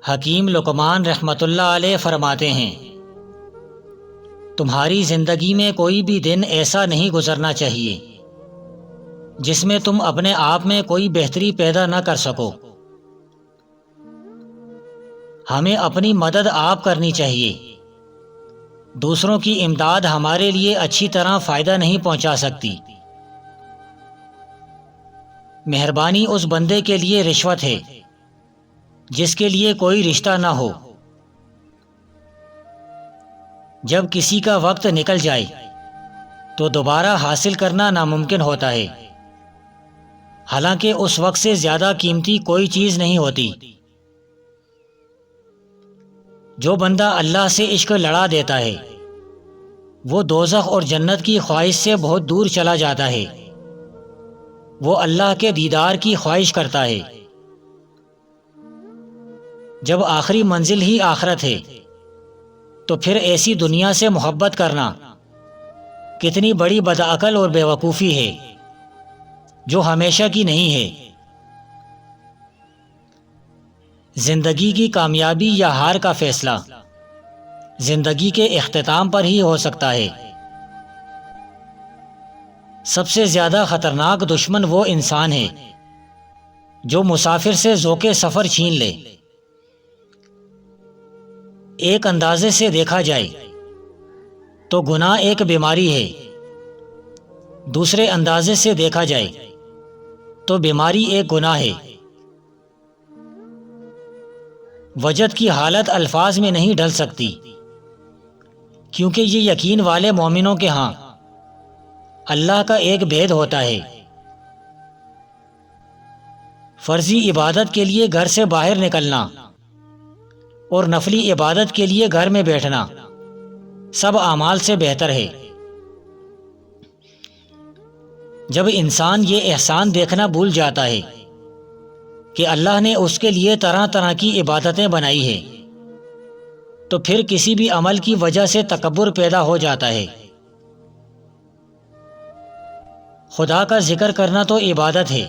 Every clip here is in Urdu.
حکیم لقمان رحمۃ اللہ علیہ فرماتے ہیں، تمہاری زندگی میں کوئی بھی دن ایسا نہیں گزرنا چاہیے جس میں تم اپنے آپ میں کوئی بہتری پیدا نہ کر سکو۔ ہمیں اپنی مدد آپ کرنی چاہیے۔ دوسروں کی امداد ہمارے لیے اچھی طرح فائدہ نہیں پہنچا سکتی۔ مہربانی اس بندے کے لیے رشوت ہے جس کے لیے کوئی رشتہ نہ ہو۔ جب کسی کا وقت نکل جائے تو دوبارہ حاصل کرنا ناممکن ہوتا ہے، حالانکہ اس وقت سے زیادہ قیمتی کوئی چیز نہیں ہوتی۔ جو بندہ اللہ سے عشق لڑا دیتا ہے وہ دوزخ اور جنت کی خواہش سے بہت دور چلا جاتا ہے۔ وہ اللہ کے دیدار کی خواہش کرتا ہے۔ جب آخری منزل ہی آخرت ہے تو پھر ایسی دنیا سے محبت کرنا کتنی بڑی بدعقل اور بیوقوفی ہے جو ہمیشہ کی نہیں ہے۔ زندگی کی کامیابی یا ہار کا فیصلہ زندگی کے اختتام پر ہی ہو سکتا ہے۔ سب سے زیادہ خطرناک دشمن وہ انسان ہے جو مسافر سے ذوق سفر چھین لے۔ ایک اندازے سے دیکھا جائے تو گناہ ایک بیماری ہے، دوسرے اندازے سے دیکھا جائے تو بیماری ایک گناہ ہے۔ وجد کی حالت الفاظ میں نہیں ڈھل سکتی، کیونکہ یہ یقین والے مومنوں کے ہاں اللہ کا ایک بھید ہوتا ہے۔ فرضی عبادت کے لیے گھر سے باہر نکلنا اور نفلی عبادت کے لیے گھر میں بیٹھنا سب اعمال سے بہتر ہے۔ جب انسان یہ احسان دیکھنا بھول جاتا ہے کہ اللہ نے اس کے لیے طرح طرح کی عبادتیں بنائی ہیں تو پھر کسی بھی عمل کی وجہ سے تکبر پیدا ہو جاتا ہے۔ خدا کا ذکر کرنا تو عبادت ہے،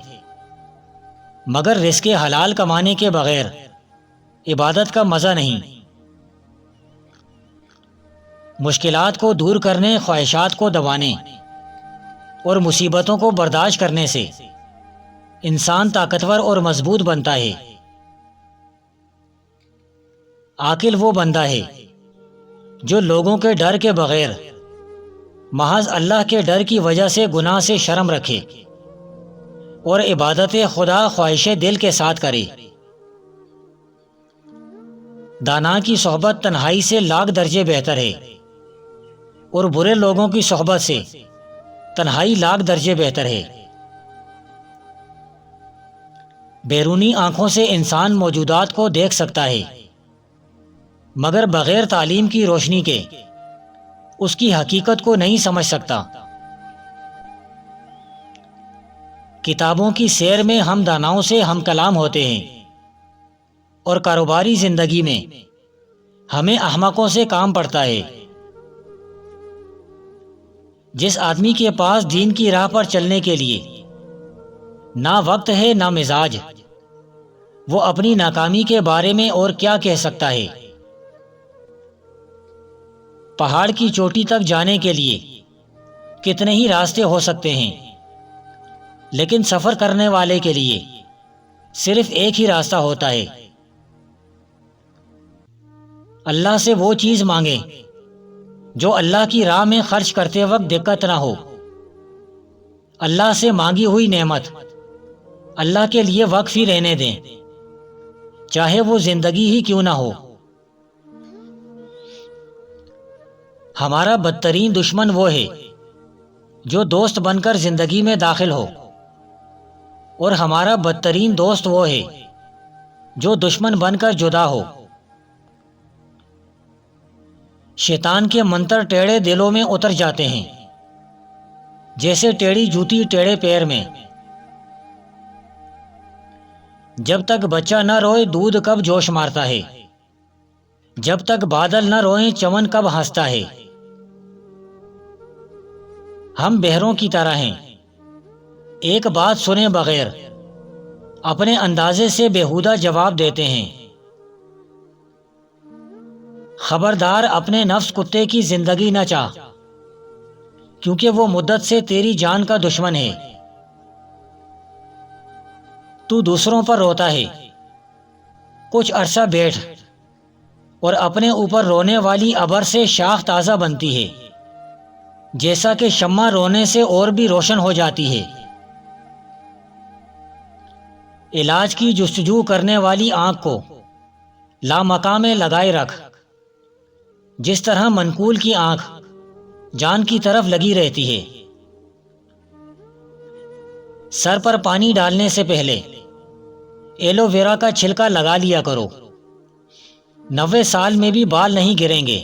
مگر رزق حلال کمانے کے بغیر عبادت کا مزہ نہیں۔ مشکلات کو دور کرنے، خواہشات کو دبانے اور مصیبتوں کو برداشت کرنے سے انسان طاقتور اور مضبوط بنتا ہے۔ عاقل وہ بندہ ہے جو لوگوں کے ڈر کے بغیر محض اللہ کے ڈر کی وجہ سے گناہ سے شرم رکھے اور عبادت خدا خواہش دل کے ساتھ کرے۔ دانا کی صحبت تنہائی سے لاکھ درجے بہتر ہے اور برے لوگوں کی صحبت سے تنہائی لاکھ درجے بہتر ہے۔ بیرونی آنکھوں سے انسان موجودات کو دیکھ سکتا ہے، مگر بغیر تعلیم کی روشنی کے اس کی حقیقت کو نہیں سمجھ سکتا۔ کتابوں کی سیر میں ہم داناؤں سے ہم کلام ہوتے ہیں اور کاروباری زندگی میں ہمیں احمقوں سے کام پڑتا ہے۔ جس آدمی کے پاس دین کی راہ پر چلنے کے لیے نہ وقت ہے نہ مزاج، وہ اپنی ناکامی کے بارے میں اور کیا کہہ سکتا ہے؟ پہاڑ کی چوٹی تک جانے کے لیے کتنے ہی راستے ہو سکتے ہیں، لیکن سفر کرنے والے کے لیے صرف ایک ہی راستہ ہوتا ہے۔ اللہ سے وہ چیز مانگے جو اللہ کی راہ میں خرچ کرتے وقت دقت نہ ہو۔ اللہ سے مانگی ہوئی نعمت اللہ کے لیے وقف ہی رہنے دیں، چاہے وہ زندگی ہی کیوں نہ ہو۔ ہمارا بدترین دشمن وہ ہے جو دوست بن کر زندگی میں داخل ہو، اور ہمارا بدترین دوست وہ ہے جو دشمن بن کر جدا ہو۔ شیطان کے منتر ٹیڑے دلوں میں اتر جاتے ہیں جیسے ٹیڑھی جوتی ٹیڑھے پیر میں۔ جب تک بچہ نہ روئے دودھ کب جوش مارتا ہے، جب تک بادل نہ روئیں چمن کب ہنستا ہے۔ ہم بہروں کی طرح ہیں، ایک بات سنے بغیر اپنے اندازے سے بیہودہ جواب دیتے ہیں۔ خبردار اپنے نفس کتے کی زندگی نہ چاہ، کیونکہ وہ مدت سے تیری جان کا دشمن ہے۔ تو دوسروں پر روتا ہے، کچھ عرصہ بیٹھ، اور اپنے اوپر رونے والی ابر سے شاخ تازہ بنتی ہے، جیسا کہ شمع رونے سے اور بھی روشن ہو جاتی ہے۔ علاج کی جستجو کرنے والی آنکھ کو لامکان میں لگائے رکھ، جس طرح منقول کی آنکھ جان کی طرف لگی رہتی ہے۔ سر پر پانی ڈالنے سے پہلے ایلو ویرا کا چھلکا لگا لیا کرو، 90 سال میں بھی بال نہیں گریں گے۔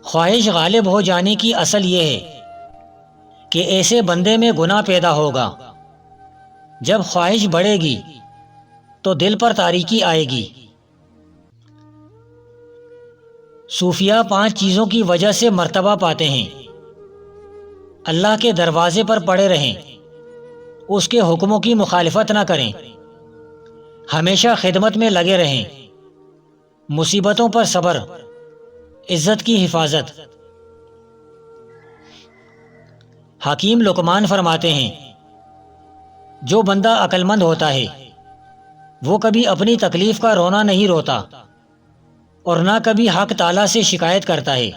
خواہش غالب ہو جانے کی اصل یہ ہے کہ ایسے بندے میں گناہ پیدا ہوگا۔ جب خواہش بڑھے گی تو دل پر تاریکی آئے گی۔ صوفیہ 5 چیزوں کی وجہ سے مرتبہ پاتے ہیں: اللہ کے دروازے پر پڑے رہیں، اس کے حکموں کی مخالفت نہ کریں، ہمیشہ خدمت میں لگے رہیں، مصیبتوں پر صبر، عزت کی حفاظت۔ حکیم لقمان فرماتے ہیں، جو بندہ عقل مند ہوتا ہے وہ کبھی اپنی تکلیف کا رونا نہیں روتا اور نہ کبھی حق تعالیٰ سے شکایت کرتا ہے۔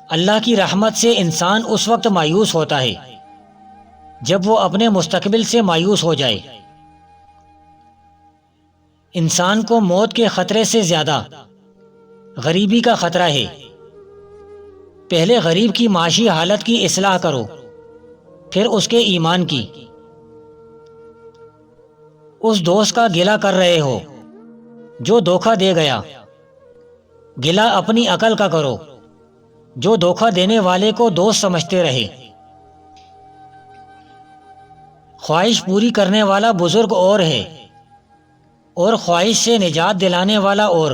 اللہ کی رحمت سے انسان اس وقت مایوس ہوتا ہے جب وہ اپنے مستقبل سے مایوس ہو جائے۔ انسان کو موت کے خطرے سے زیادہ غریبی کا خطرہ ہے۔ پہلے غریب کی معاشی حالت کی اصلاح کرو، پھر اس کے ایمان کی۔ اس دوست کا گلہ کر رہے ہو جو دھوکہ دے گیا، گلہ اپنی عقل کا کرو جو دھوکہ دینے والے کو دوست سمجھتے رہے۔ خواہش پوری کرنے والا بزرگ اور ہے، اور خواہش سے نجات دلانے والا اور۔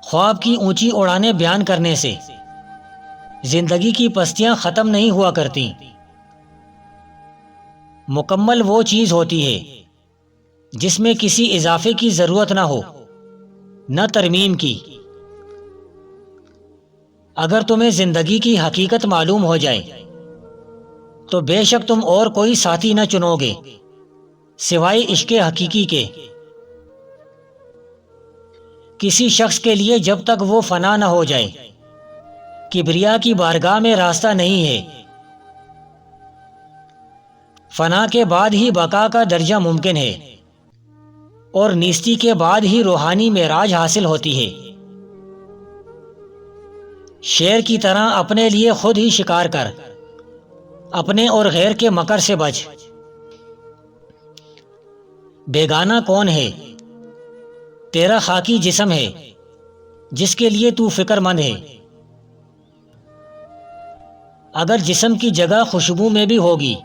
خواب کی اونچی اڑانیں بیان کرنے سے زندگی کی پستیاں ختم نہیں ہوا کرتی۔ مکمل وہ چیز ہوتی ہے جس میں کسی اضافے کی ضرورت نہ ہو، نہ ترمیم کی۔ اگر تمہیں زندگی کی حقیقت معلوم ہو جائے تو بے شک تم اور کوئی ساتھی نہ چنو گے سوائے عشق حقیقی کے۔ کسی شخص کے لیے جب تک وہ فنا نہ ہو جائے کبریا کی بارگاہ میں راستہ نہیں ہے۔ فنا کے بعد ہی بقا کا درجہ ممکن ہے، اور نیستی کے بعد ہی روحانی معراج حاصل ہوتی ہے۔ شیر کی طرح اپنے لیے خود ہی شکار کر، اپنے اور غیر کے مکر سے بچ۔ بیگانہ کون ہے؟ تیرا خاکی جسم ہے جس کے لیے تو فکر مند ہے۔ اگر جسم کی جگہ خوشبو میں بھی ہوگی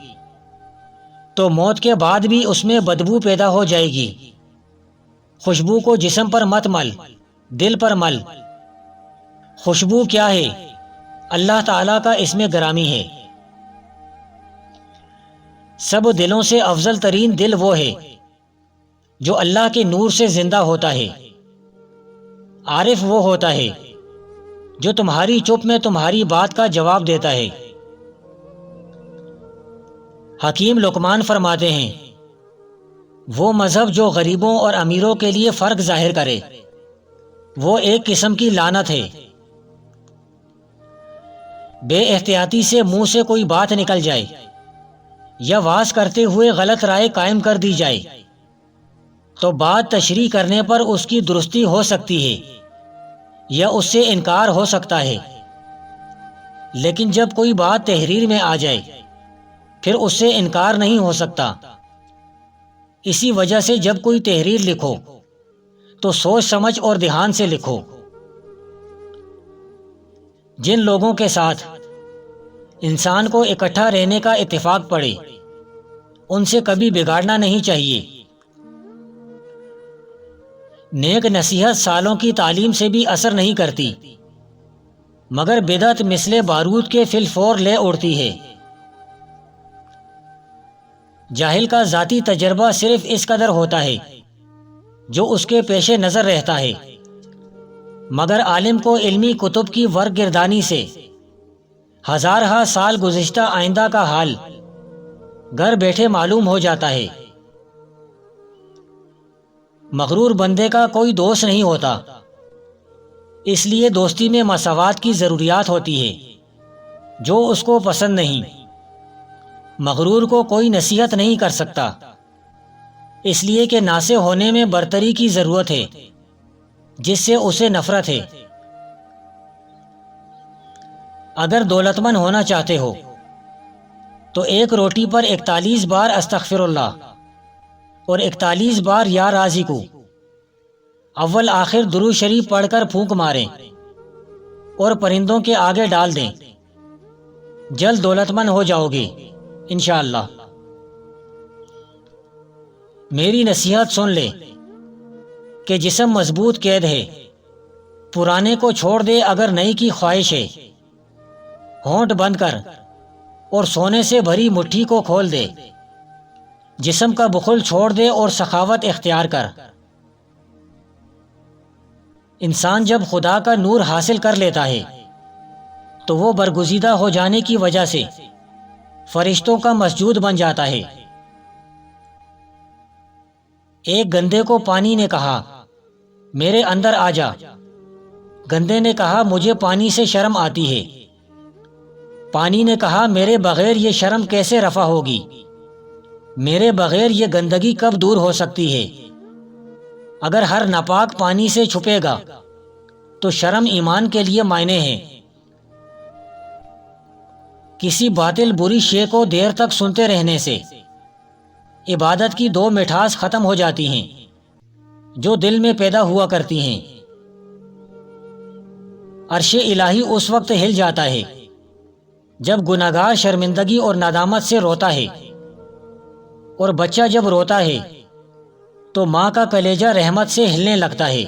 تو موت کے بعد بھی اس میں بدبو پیدا ہو جائے گی۔ خوشبو کو جسم پر مت مل، دل پر مل۔ خوشبو کیا ہے؟ اللہ تعالیٰ کا اسم گرامی ہے۔ سب دلوں سے افضل ترین دل وہ ہے جو اللہ کے نور سے زندہ ہوتا ہے۔ عارف وہ ہوتا ہے جو تمہاری چپ میں تمہاری بات کا جواب دیتا ہے۔ حکیم لقمان فرماتے ہیں، وہ مذہب جو غریبوں اور امیروں کے لیے فرق ظاہر کرے وہ ایک قسم کی لعنت ہے۔ بے احتیاطی سے منہ سے کوئی بات نکل جائے یا واز کرتے ہوئے غلط رائے قائم کر دی جائے تو بات تشریح کرنے پر اس کی درستی ہو سکتی ہے یا اس سے انکار ہو سکتا ہے، لیکن جب کوئی بات تحریر میں آ جائے پھر اس سے انکار نہیں ہو سکتا۔ اسی وجہ سے جب کوئی تحریر لکھو تو سوچ سمجھ اور دھیان سے لکھو۔ جن لوگوں کے ساتھ انسان کو اکٹھا رہنے کا اتفاق پڑے ان سے کبھی بگاڑنا نہیں چاہیے۔ نیک نصیحت سالوں کی تعلیم سے بھی اثر نہیں کرتی، مگر بدعت مثل بارود کے فی الفور لے اڑتی ہے۔ جاہل کا ذاتی تجربہ صرف اس قدر ہوتا ہے جو اس کے پیش نظر رہتا ہے، مگر عالم کو علمی کتب کی ورق گردانی سے ہزارہا سال گزشتہ آئندہ کا حال گھر بیٹھے معلوم ہو جاتا ہے۔ مغرور بندے کا کوئی دوست نہیں ہوتا، اس لیے دوستی میں مساوات کی ضروریات ہوتی ہے جو اس کو پسند نہیں۔ مغرور کو کوئی نصیحت نہیں کر سکتا، اس لیے کہ ناصح ہونے میں برتری کی ضرورت ہے جس سے اسے نفرت ہے۔ اگر دولت مند ہونا چاہتے ہو تو ایک روٹی پر 41 بار استغفر اللہ اور 41 بار یا رازقو اول آخر درود شریف پڑھ کر پھونک ماریں اور پرندوں کے آگے ڈال دیں، جلد دولت مند ہو جاؤ گے انشاءاللہ۔ میری نصیحت سن لے کہ جسم مضبوط قید ہے، پرانے کو چھوڑ دے اگر نئی کی خواہش ہے، ہونٹ بند کر اور سونے سے بھری مٹھی کو کھول دے، جسم کا بخل چھوڑ دے اور سخاوت اختیار کر۔ انسان جب خدا کا نور حاصل کر لیتا ہے تو وہ برگزیدہ ہو جانے کی وجہ سے فرشتوں کا مسجود بن جاتا ہے۔ ایک گندے کو پانی نے کہا میرے اندر آ جا، گندے نے کہا مجھے پانی سے شرم آتی ہے۔ پانی نے کہا میرے بغیر یہ شرم کیسے رفع ہوگی، میرے بغیر یہ گندگی کب دور ہو سکتی ہے؟ اگر ہر ناپاک پانی سے چھپے گا تو شرم ایمان کے لیے معنی ہے۔ کسی باطل بری شے کو دیر تک سنتے رہنے سے عبادت کی 2 مٹھاس ختم ہو جاتی ہیں جو دل میں پیدا ہوا کرتی ہیں۔ عرش الہی اس وقت ہل جاتا ہے جب گناہگار شرمندگی اور ندامت سے روتا ہے، اور بچہ جب روتا ہے تو ماں کا کلیجہ رحمت سے ہلنے لگتا ہے۔